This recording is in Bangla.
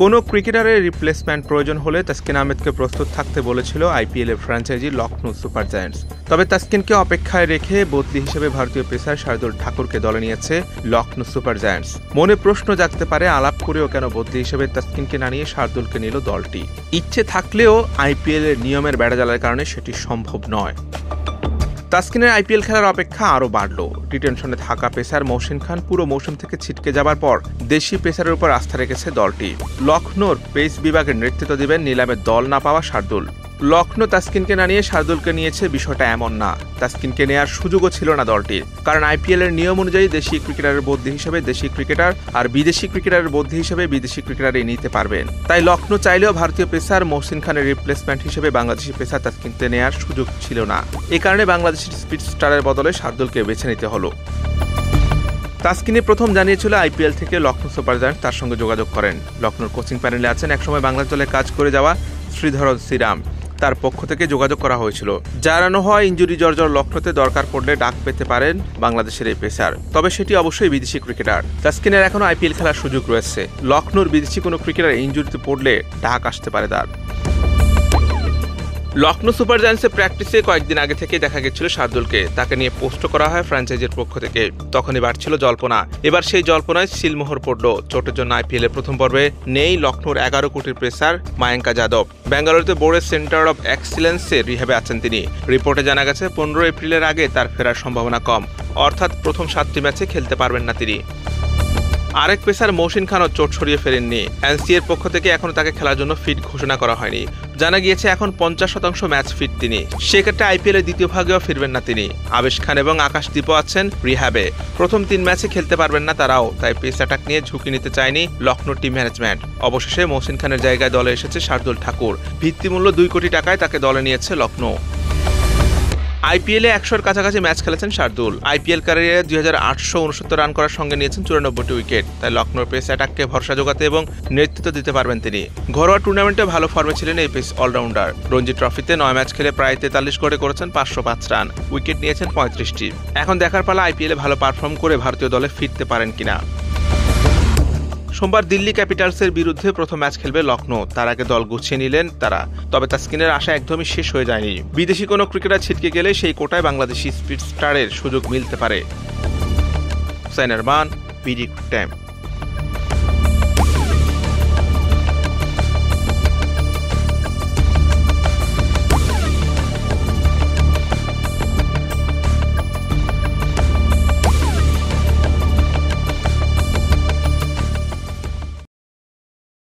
কোনো ক্রিকেটারের রিপ্লেসমেন্ট প্রয়োজন হলে তাসকিন আহমেদকে প্রস্তুত থাকতে বলেছিল আইপিএল এর ফ্র্যাঞ্চাইজি লখনৌ সুপার জায়ান্টস। তবে তাসকিনকে অপেক্ষায় রেখে বদলি হিসেবে ভারতীয় পেসার শার্দুল ঠাকুরকে দলে নিয়েছে লখনৌ সুপার জায়ান্টস। মনে প্রশ্ন জাগতে পারে, আলাপ করেও কেন বদলি হিসেবে তাসকিনকে না নিয়ে শার্দুলকে নিল দলটি? ইচ্ছে থাকলেও আইপিএল এর নিয়মের বেড়াজালের কারণে সেটি সম্ভব নয়। তাসকিনের আইপিএল খেলার অপেক্ষা আরও বাড়ল। ডিটেনশনে থাকা পেসার মহসিন খান পুরো মৌসুম থেকে ছিটকে যাবার পর দেশি পেসারের উপর আস্থা রেখেছে দলটি। লখনৌর পেস বিভাগের নেতৃত্ব দিবেন নিলামে দল না পাওয়া শার্দুল। লখনৌ তাসকিনকে না নিয়ে শার্দুলকে নিয়েছে, বিষয়টা এমন না। তাসকিনকে নেওয়ার সুযোগও ছিল না দলটির, কারণ আইপিএল এর নিয়ম অনুযায়ী দেশি ক্রিকেটারের বদলি হিসেবে দেশি ক্রিকেটার আর বিদেশি ক্রিকেটারের বদলি হিসেবে বিদেশি ক্রিকেটারই নিতে পারবেন। তাই লখনৌ চাইলেও ভারতীয় পেসার মহসিন খানের রিপ্লেসমেন্ট হিসেবে বাংলাদেশি পেসার তাসকিনকে নেওয়ার সুযোগ ছিল না। এই কারণে বাংলাদেশি স্পিড স্টারের বদলে শার্দুলকে বেছে নিতে হলো। তাসকিনে প্রথম জানিয়েছিল আইপিএল থেকে লখনৌ সুপার জায়ান্টস তার সঙ্গে যোগাযোগ করেন। লখনৌর কোচিং প্যানেলে আছেন একসময় বাংলাদেশ দলে কাজ করে যাওয়া শ্রীধরন শ্রীরাম। তার পক্ষ থেকে যোগাযোগ করা হয়েছিল। জানানো হয় ইনজুরি জর্জর লখনৌতে দরকার পড়লে ডাক পেতে পারেন বাংলাদেশের এই পেসার, তবে সেটি অবশ্যই বিদেশি ক্রিকেটার। তাসকিনের এখনো আইপিএল খেলার সুযোগ রয়েছে। লখনৌর বিদেশি কোনো ক্রিকেটার ইনজুরিতে পড়লে ডাক আসতে পারে তার। লখনৌ সুপার জায়ান্টসের প্র্যাকটিসে কয়েকদিন আগে থেকে দেখা গেছিল শার্দুলকে। তাকে নিয়ে পোস্ট করা হয় ফ্র্যাঞ্চাইজির পক্ষ থেকে। তখনই বাড়ছিল জল্পনা। এবার সেই জল্পনায় সিলমোহর পড়ল। চোটের জন্য আইপিএল এর প্রথম পর্বে নেই লখনৌর 11 কোটির পেসার মায়াঙ্কা যাদব। বেঙ্গালুরুতে বোর্ডের সেন্টার অব এক্সিলেন্সে রিহ্যাবে আছেন তিনি। রিপোর্টে জানা গেছে 15 এপ্রিলের আগে তার ফেরার সম্ভাবনা কম, অর্থাৎ প্রথম 7টি ম্যাচে খেলতে পারবেন না তিনি। আরেক পেসার মহসিন খানও চোট সরিয়ে ফেরেননি। এনসিএ এর পক্ষ থেকে এখনো তাকে খেলার জন্য ফিট ঘোষণা করা হয়নি। জানা গিয়েছে এখন 50% ম্যাচ ফিট তিনি। সেক্ষেত্রে আইপিএল এর দ্বিতীয় ভাগেও ফিরবেন না তিনি। আবেশ খান এবং আকাশদীপও আছেন রিহ্যাবে। প্রথম 3 ম্যাচে খেলতে পারবেন না তারাও, তাই পেস অ্যাটাক নিয়ে ঝুঁকি নিতে চায়নি লখনৌ টিম ম্যানেজমেন্ট। অবশেষে মহসিন খানের জায়গায় দলে এসেছে শার্দুল ঠাকুর। ভিত্তিমূল্য 2 কোটি টাকায় তাকে দলে নিয়েছে লখনৌ। আইপিএলে 100-এর কাছাকাছি ম্যাচ খেলেছেন শার্দুল। আইপিএল ক্যারিয়ারে 2869 রান করার সঙ্গে নিয়েছেন 94টি উইকেট। তাই লখনৌর পেস অ্যাটাককে ভরসা যোগাতে এবং নেতৃত্ব দিতে পারবেন তিনি। ঘরোয়া টুর্নামেন্টে ভালো ফর্মে ছিলেন এই পেস অলরাউন্ডার। রঞ্জি ট্রফিতে 9 ম্যাচ খেলে প্রায় 43 গড়ে করেছেন 505 রান, উইকেট নিয়েছেন 35টি। এখন দেখার পালা আইপিএলে ভালো পারফর্ম করে ভারতীয় দলে ফিরতে পারেন কিনা। সোমবার দিল্লি ক্যাপিটালসের বিরুদ্ধে প্রথম ম্যাচ খেলবে লখনৌ। তার আগে দল গুছিয়ে নিলেন তারা। তবে তাসকিনের আশা একদমই শেষ হয়ে যায়নি। বিদেশি কোনো ক্রিকেটার ছিটকে গেলে সেই কোটায় বাংলাদেশি স্পিড স্টারের সুযোগ মিলতে পারে। Hussain Arman, BD time.